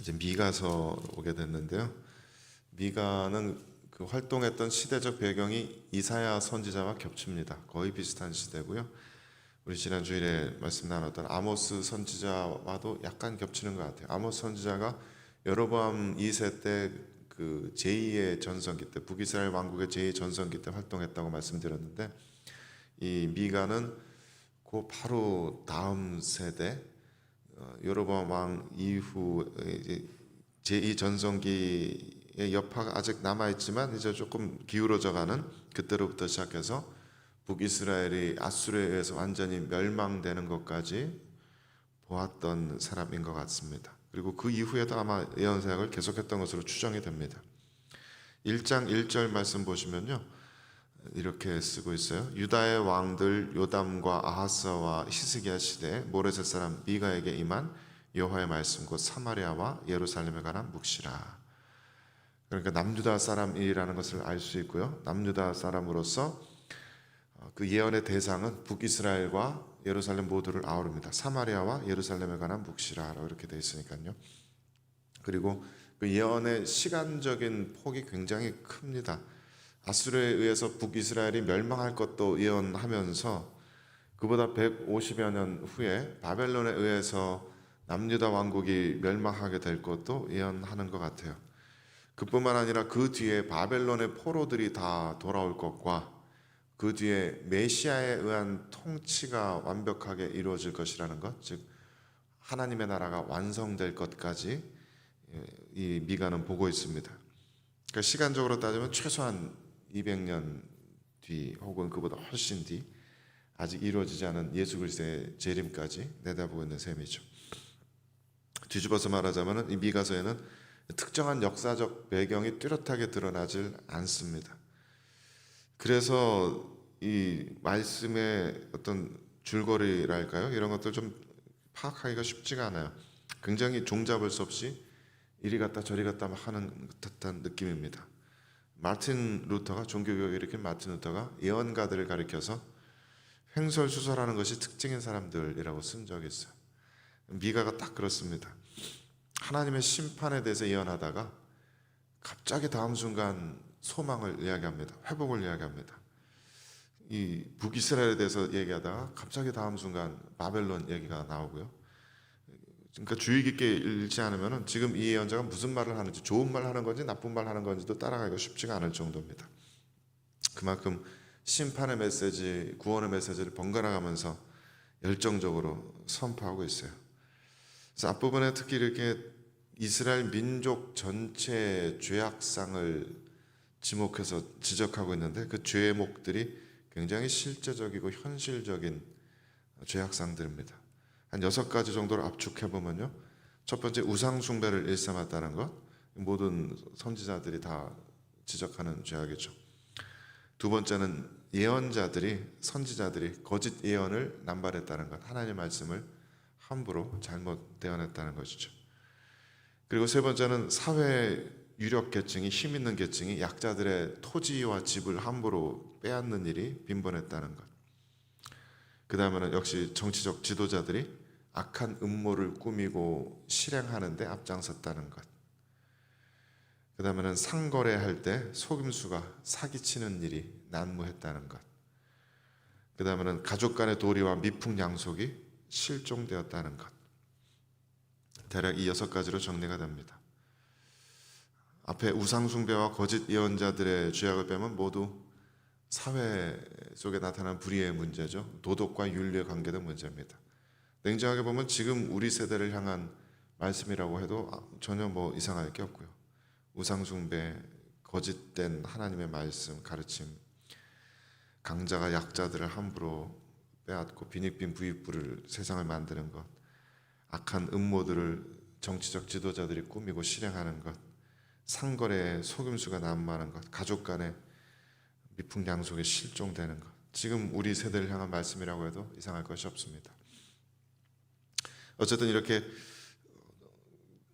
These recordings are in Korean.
이제 미가서 오게 됐는데요. 미가는 그 활동했던 시대적 배경이 이사야 선지자와 겹칩니다. 거의 비슷한 시대고요. 우리 지난 주일에 말씀 나눴던 아모스 선지자와도 약간 겹치는 것 같아요. 아모스 선지자가 여로보암 2세 때 그 제2의 전성기 때 북이스라엘 왕국의 제2의 전성기 때 활동했다고 말씀드렸는데, 이 미가는 그 바로 다음 세대 여로보암 왕 이후 이제 제2 전성기의 여파가 아직 남아 있지만 이제 조금 기울어져가는 그때로부터 시작해서 북이스라엘이 아수르에 의해서 완전히 멸망되는 것까지 보았던 사람인 것 같습니다. 그리고 그 이후에도 아마 예언 사역을 계속했던 것으로 추정이 됩니다. 1장 1절 말씀 보시면요, 이렇게 쓰고 있어요. 유다의 왕들 요담과 아하스와 히스기야 시대에 모레셋 사람 미가에게 임한 여호와의 말씀 곧 사마리아와 예루살렘에 관한 묵시라. 그러니까 남유다 사람이라는 것을 알 수 있고요. 남유다 사람으로서 그 예언의 대상은 북이스라엘과 예루살렘 모두를 아우릅니다. 사마리아와 예루살렘에 관한 묵시라라고 이렇게 되어 있으니까요. 그리고 그 예언의 시간적인 폭이 굉장히 큽니다. 아수르에 의해서 북이스라엘이 멸망할 것도 예언하면서 그보다 150여 년 후에 바벨론에 의해서 남유다 왕국이 멸망하게 될 것도 예언하는 것 같아요. 그뿐만 아니라 그 뒤에 바벨론의 포로들이 다 돌아올 것과 그 뒤에 메시아에 의한 통치가 완벽하게 이루어질 것이라는 것, 즉 하나님의 나라가 완성될 것까지 이 미가는 보고 있습니다. 그러니까 시간적으로 따지면 최소한 200년 뒤 혹은 그보다 훨씬 뒤 아직 이루어지지 않은 예수 그리스도의 재림까지 내다보고 있는 셈이죠. 뒤집어서 말하자면 이 미가서에는 특정한 역사적 배경이 뚜렷하게 드러나질 않습니다. 그래서 이 말씀의 어떤 줄거리랄까요? 이런 것들 좀 파악하기가 쉽지가 않아요. 굉장히 종잡을 수 없이 이리 갔다 저리 갔다 하는 듯한 느낌입니다. 마틴 루터가, 종교개혁을 일으킨 마틴 루터가 예언가들을 가리켜서 횡설수설하는 것이 특징인 사람들이라고 쓴 적이 있어요. 미가가 딱 그렇습니다. 하나님의 심판에 대해서 예언하다가 갑자기 다음 순간 소망을 이야기합니다. 회복을 이야기합니다. 이 북이스라엘에 대해서 얘기하다가 갑자기 다음 순간 바벨론 얘기가 나오고요. 그러니까 주의 깊게 읽지 않으면 지금 이 예언자가 무슨 말을 하는지, 좋은 말 하는 건지 나쁜 말 하는 건지도 따라가기가 쉽지가 않을 정도입니다. 그만큼 심판의 메시지, 구원의 메시지를 번갈아 가면서 열정적으로 선포하고 있어요. 그래서 앞부분에 특히 이렇게 이스라엘 민족 전체의 죄악상을 지목해서 지적하고 있는데, 그 죄목들이 굉장히 실제적이고 현실적인 죄악상들입니다. 한 6가지 정도를 압축해보면요, 첫 번째, 우상숭배를 일삼았다는 것, 모든 선지자들이 다 지적하는 죄악이죠. 두 번째는 예언자들이, 선지자들이 거짓 예언을 남발했다는 것, 하나님의 말씀을 함부로 잘못 대언했다는 것이죠. 그리고 세 번째는 사회 유력 계층이, 힘 있는 계층이 약자들의 토지와 집을 함부로 빼앗는 일이 빈번했다는 것. 그 다음에는 역시 정치적 지도자들이 악한 음모를 꾸미고 실행하는 데 앞장섰다는 것. 그 다음에는 상거래할 때 속임수가 사기치는 일이 난무했다는 것. 그 다음에는 가족 간의 도리와 미풍양속이 실종되었다는 것. 대략 이 6가지로 정리가 됩니다. 앞에 우상숭배와 거짓 예언자들의 죄악을 빼면 모두 사회 속에 나타난 불의의 문제죠. 도덕과 윤리의 관계된 문제입니다. 냉정하게 보면 지금 우리 세대를 향한 말씀이라고 해도 전혀 이상할 게 없고요. 우상숭배, 거짓된 하나님의 말씀, 가르침, 강자가 약자들을 함부로 빼앗고 빈익빈 부익부를 세상을 만드는 것, 악한 음모들을 정치적 지도자들이 꾸미고 실행하는 것, 상거래에 속임수가 난무하는 것, 가족 간의 미풍양속에 실종되는 것, 지금 우리 세대를 향한 말씀이라고 해도 이상할 것이 없습니다. 어쨌든 이렇게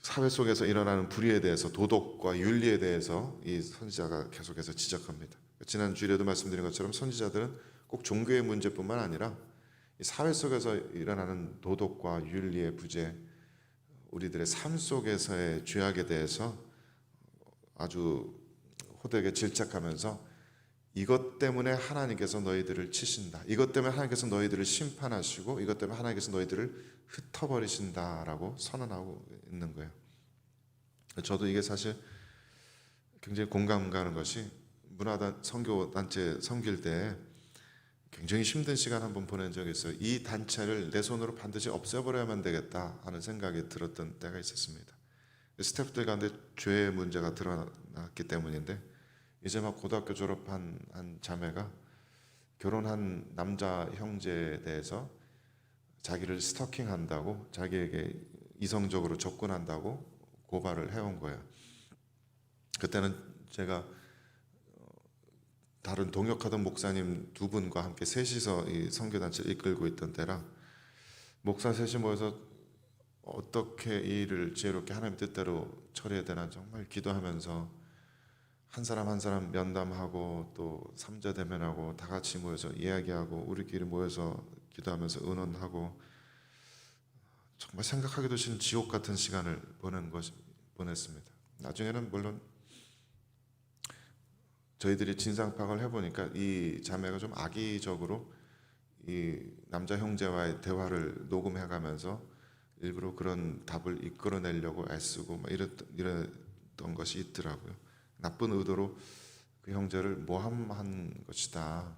사회 속에서 일어나는 불의에 대해서, 도덕과 윤리에 대해서 이 선지자가 계속해서 지적합니다. 지난 주일에도 말씀드린 것처럼 선지자들은 꼭 종교의 문제뿐만 아니라 이 사회 속에서 일어나는 도덕과 윤리의 부재, 우리들의 삶 속에서의 죄악에 대해서 아주 호되게 질책하면서 이것 때문에 하나님께서 너희들을 치신다. 이것 때문에 하나님께서 너희들을 심판하시고 이것 때문에 하나님께서 너희들을 흩어버리신다라고 선언하고 있는 거예요. 저도 이게 사실 굉장히 공감 가는 것이 문화단 선교단체 섬길 때 굉장히 힘든 시간 한번 보낸 적이 있어요. 이 단체를 내 손으로 반드시 없애버려야만 되겠다 하는 생각이 들었던 때가 있었습니다. 스태프들 가운데 죄의 문제가 드러났기 때문인데 이제 막 고등학교 졸업한 한 자매가 결혼한 남자 형제에 대해서 자기를 스토킹한다고, 자기에게 이성적으로 접근한다고 고발을 해온 거예요. 그때는 제가 다른 동역하던 목사님 두 분과 함께 셋이서 이 선교단체를 이끌고 있던 때라 목사 셋이 모여서 어떻게 이 일을 지혜롭게 하나님 뜻대로 처리해야 되나 정말 기도하면서 한 사람 한 사람 면담하고 또 삼자 대면하고 다 같이 모여서 이야기하고 우리끼리 모여서 기도하면서 의논하고 정말 생각하기도 싫은 지옥 같은 시간을 보냈습니다. 나중에는 물론 저희들이 진상 파악을 해보니까 이 자매가 좀 악의적으로 이 남자 형제와의 대화를 녹음해가면서 일부러 그런 답을 이끌어내려고 애쓰고 막 이랬던 것이 있더라고요. 나쁜 의도로 그 형제를 모함한 것이다.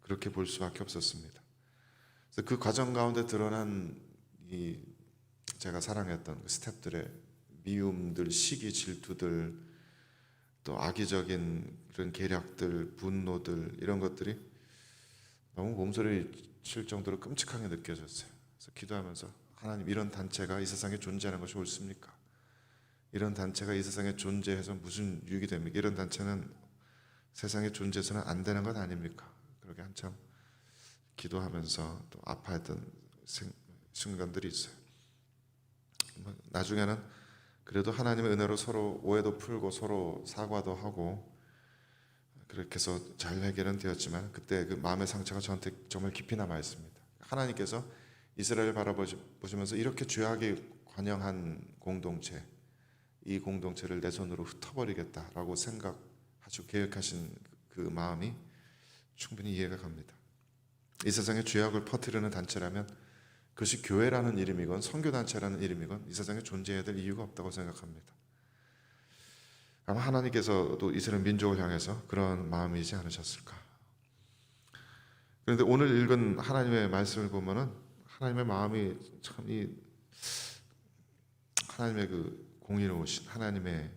그렇게 볼 수밖에 없었습니다. 그래서 그 과정 가운데 드러난 이 제가 사랑했던 그 스태프들의 미움들, 시기, 질투들, 또 악의적인 그런 계략들, 분노들 이런 것들이 너무 몸소리 칠 정도로 끔찍하게 느껴졌어요. 그래서 기도하면서 하나님, 이런 단체가 이 세상에 존재하는 것이 옳습니까? 이런 단체가 이 세상에 존재해서 무슨 유익이 됩니까? 이런 단체는 세상에 존재해서는 안 되는 것 아닙니까? 그렇게 한참 기도하면서 또 아파했던 순간들이 있어요. 나중에는 그래도 하나님의 은혜로 서로 오해도 풀고 서로 사과도 하고 그렇게 해서 잘 해결은 되었지만 그때 그 마음의 상처가 저한테 정말 깊이 남아 있습니다. 하나님께서 이스라엘을 바라보시면서 이렇게 죄악이 관영한 공동체, 이 공동체를 내 손으로 흩어버리겠다라고 생각하시고 계획하신 그 마음이 충분히 이해가 갑니다. 이 세상에 죄악을 퍼뜨리는 단체라면 그것이 교회라는 이름이건 선교단체라는 이름이건 이 세상에 존재해야 될 이유가 없다고 생각합니다. 아마 하나님께서도 이스라엘 민족을 향해서 그런 마음이지 않으셨을까. 그런데 오늘 읽은 하나님의 말씀을 보면은 하나님의 마음이 참 이 하나님의 그 공의로우신 하나님의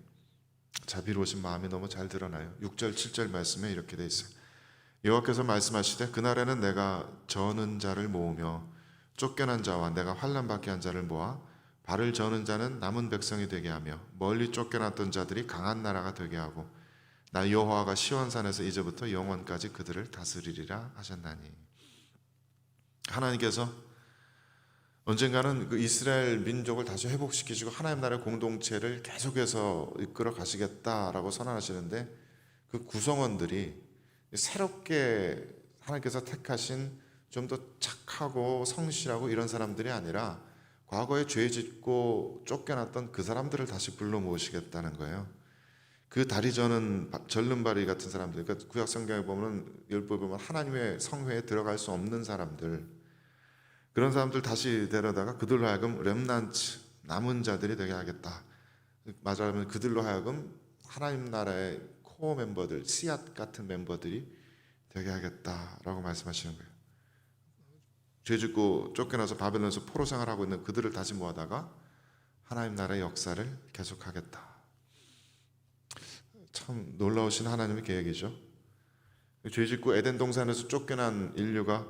자비로우신 마음이 너무 잘 드러나요. 6절 7절 말씀에 이렇게 돼 있어요. 여호와께서 말씀하시되 그날에는 내가 저는 자를 모으며 쫓겨난 자와 내가 환난 받게 한 자를 모아 발을 저는 자는 남은 백성이 되게 하며 멀리 쫓겨났던 자들이 강한 나라가 되게 하고 나 여호와가 시온산에서 이제부터 영원까지 그들을 다스리리라 하셨나니. 하나님께서 언젠가는 그 이스라엘 민족을 다시 회복시키시고 하나님 나라의 공동체를 계속해서 이끌어 가시겠다라고 선언하시는데 그 구성원들이 새롭게 하나님께서 택하신 좀 더 착하고 성실하고 이런 사람들이 아니라 과거에 죄 짓고 쫓겨났던 그 사람들을 다시 불러 모으시겠다는 거예요. 그 다리 저는 절름발이 같은 사람들, 그러니까 구약 성경에 보면 율법에 보면 하나님의 성회에 들어갈 수 없는 사람들, 그런 사람들 다시 데려다가 그들로 하여금 렘넌트, 남은 자들이 되게 하겠다. 말하자면 그들로 하여금 하나님 나라의 코어 멤버들, 씨앗 같은 멤버들이 되게 하겠다라고 말씀하시는 거예요. 죄짓고 쫓겨나서 바벨론에서 포로 생활하고 있는 그들을 다시 모아다가 하나님 나라의 역사를 계속하겠다. 참 놀라우신 하나님의 계획이죠. 죄짓고 에덴 동산에서 쫓겨난 인류가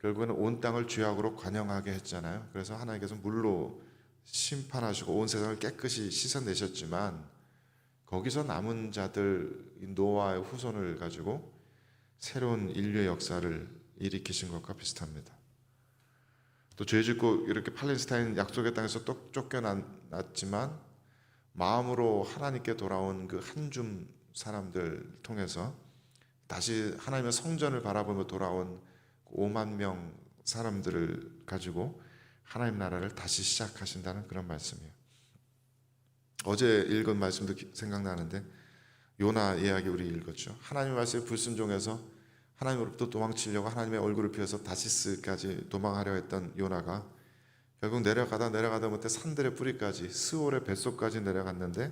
결국에는 온 땅을 죄악으로 관영하게 했잖아요. 그래서 하나님께서 물로 심판하시고 온 세상을 깨끗이 씻어내셨지만 거기서 남은 자들 노아의 후손을 가지고 새로운 인류의 역사를 일으키신 것과 비슷합니다. 또 죄짓고 이렇게 팔레스타인 약속의 땅에서 또 쫓겨났지만 마음으로 하나님께 돌아온 그 한 줌 사람들 통해서 다시 하나님의 성전을 바라보며 돌아온 5만 명 사람들을 가지고 하나님 나라를 다시 시작하신다는 그런 말씀이에요. 어제 읽은 말씀도 생각나는데 요나 이야기 우리 읽었죠. 하나님의 말씀에 불순종해서 하나님으로부터 도망치려고 하나님의 얼굴을 피해서 다시스까지 도망하려 했던 요나가 결국 내려가다 못해 산들의 뿌리까지 스올의 뱃속까지 내려갔는데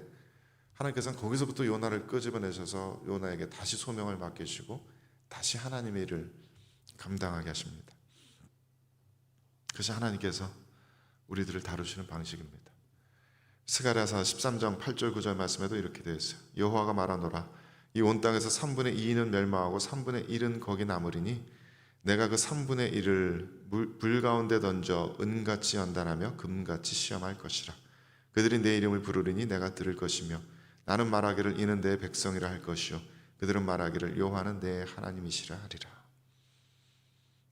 하나님께서는 거기서부터 요나를 끄집어내셔서 요나에게 다시 소명을 맡기시고 다시 하나님의 일을 감당하게 하십니다. 그것이 하나님께서 우리들을 다루시는 방식입니다. 스가랴서 13장 8절 9절 말씀에도 이렇게 되어 있어요. 여호와가 말하노라 이 온 땅에서 3분의 2는 멸망하고 3분의 1은 거기 남으리니 내가 그 3분의 1을 불 가운데 던져 은같이 연단하며 금같이 시험할 것이라. 그들이 내 이름을 부르리니 내가 들을 것이며 나는 말하기를 이는 내 백성이라 할 것이요 그들은 말하기를 여호와는 내 하나님이시라 하리라.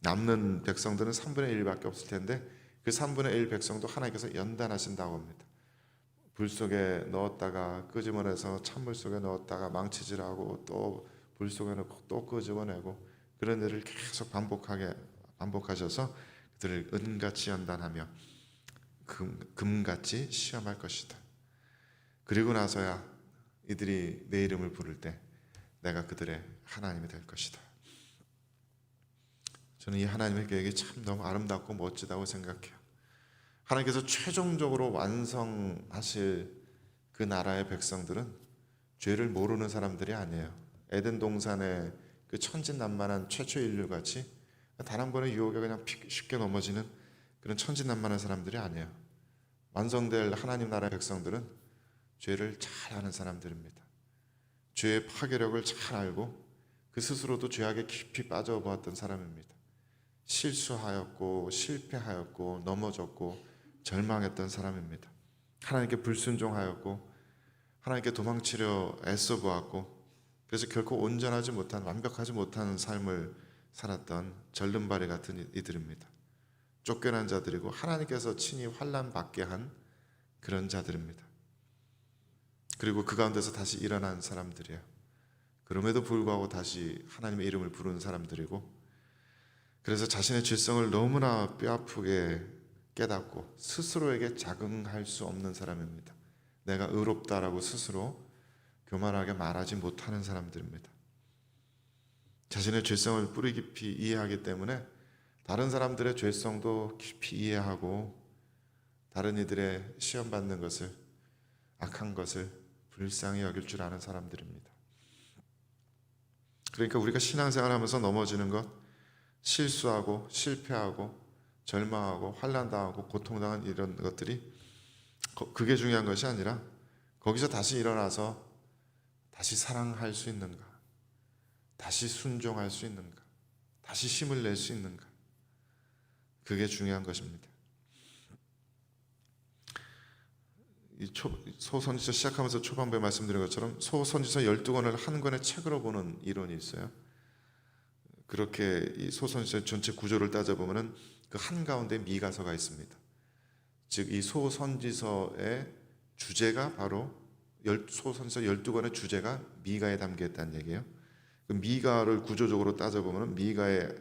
남는 백성들은 3분의 1밖에 없을 텐데 그 3분의 1 백성도 하나님께서 연단하신다고 합니다. 불 속에 넣었다가 끄집어내서 찬물 속에 넣었다가 망치질하고 또 불 속에 넣고 또 끄집어내고 그런 일을 계속 반복하셔서 그들을 은같이 연단하며 금같이 시험할 것이다. 그리고 나서야 이들이 내 이름을 부를 때 내가 그들의 하나님이 될 것이다. 저는 이 하나님의 계획이 참 너무 아름답고 멋지다고 생각해요. 하나님께서 최종적으로 완성하실 그 나라의 백성들은 죄를 모르는 사람들이 아니에요. 에덴 동산의 그 천진난만한 최초 인류같이 단 한 번의 유혹에 그냥 쉽게 넘어지는 그런 천진난만한 사람들이 아니에요. 완성될 하나님 나라의 백성들은 죄를 잘 아는 사람들입니다. 죄의 파괴력을 잘 알고 그 스스로도 죄악에 깊이 빠져보았던 사람입니다. 실수하였고 실패하였고 넘어졌고 절망했던 사람입니다. 하나님께 불순종하였고 하나님께 도망치려 애써보았고 그래서 결코 온전하지 못한 완벽하지 못한 삶을 살았던 절름발이 같은 이들입니다. 쫓겨난 자들이고 하나님께서 친히 환난 받게 한 그런 자들입니다. 그리고 그 가운데서 다시 일어난 사람들이에요. 그럼에도 불구하고 다시 하나님의 이름을 부르는 사람들이고 그래서 자신의 죄성을 너무나 뼈아프게 깨닫고 스스로에게 자긍할 수 없는 사람입니다. 내가 의롭다라고 스스로 교만하게 말하지 못하는 사람들입니다. 자신의 죄성을 뿌리 깊이 이해하기 때문에 다른 사람들의 죄성도 깊이 이해하고 다른 이들의 시험받는 것을 악한 것을 불쌍히 여길 줄 아는 사람들입니다. 그러니까 우리가 신앙생활하면서 넘어지는 것, 실수하고 실패하고 절망하고 환난당하고 고통당한 이런 것들이 그게 중요한 것이 아니라 거기서 다시 일어나서 다시 사랑할 수 있는가, 다시 순종할 수 있는가, 다시 힘을 낼 수 있는가, 그게 중요한 것입니다. 이 소선지서 시작하면서 초반부에 말씀드린 것처럼 소선지서 12권을 한 권의 책으로 보는 이론이 있어요. 그렇게 이 소선지서 전체 구조를 따져보면 그 한가운데 미가서가 있습니다. 즉 이 소선지서의 주제가 바로 소선지서 12권의 주제가 미가에 담겨 있다는 얘기예요. 그 미가를 구조적으로 따져보면 미가의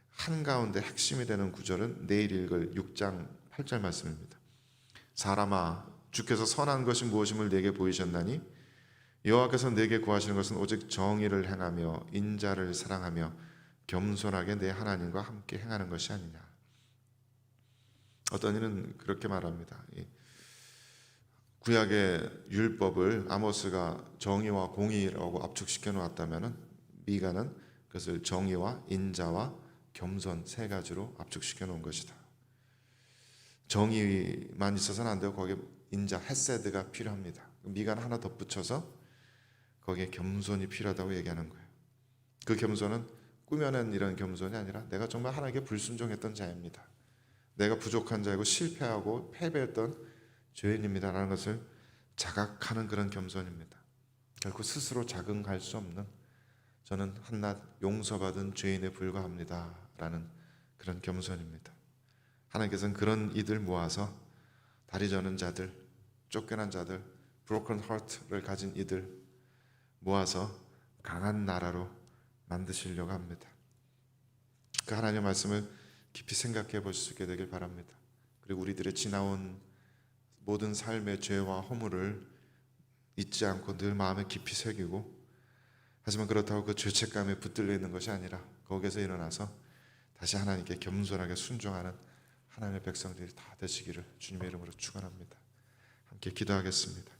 한가운데 핵심이 되는 구절은 내일 읽을 6장 8절 말씀입니다. 사람아 주께서 선한 것이 무엇임을 내게 보이셨나니 여호와께서 내게 구하시는 것은 오직 정의를 행하며 인자를 사랑하며 겸손하게 내 하나님과 함께 행하는 것이 아니냐. 어떤 이는 그렇게 말합니다. 구약의 율법을 아모스가 정의와 공의라고 압축시켜 놓았다면 미가는 그것을 정의와 인자와 겸손 세 가지로 압축시켜 놓은 것이다. 정의만 있어서는 안 되고 거기에 인자, 헤세드가 필요합니다. 미가는 하나 덧붙여서 거기에 겸손이 필요하다고 얘기하는 거예요. 그 겸손은 꾸며낸 이런 겸손이 아니라 내가 정말 하나님께 불순종했던 자입니다. 내가 부족한 자이고 실패하고 패배했던 죄인입니다라는 것을 자각하는 그런 겸손입니다. 결코 스스로 자긍할 수 없는 저는 한낱 용서받은 죄인에 불과합니다라는 그런 겸손입니다. 하나님께서는 그런 이들 모아서 다리 저는 자들, 쫓겨난 자들, broken heart를 가진 이들 모아서 강한 나라로 만드시려고 합니다. 그 하나님의 말씀을 깊이 생각해 보실 수 있게 되길 바랍니다. 그리고 우리들의 지나온 모든 삶의 죄와 허물을 잊지 않고 늘 마음에 깊이 새기고, 하지만 그렇다고 그 죄책감에 붙들려 있는 것이 아니라 거기에서 일어나서 다시 하나님께 겸손하게 순종하는 하나님의 백성들이 다 되시기를 주님의 이름으로 축원합니다. 함께 기도하겠습니다.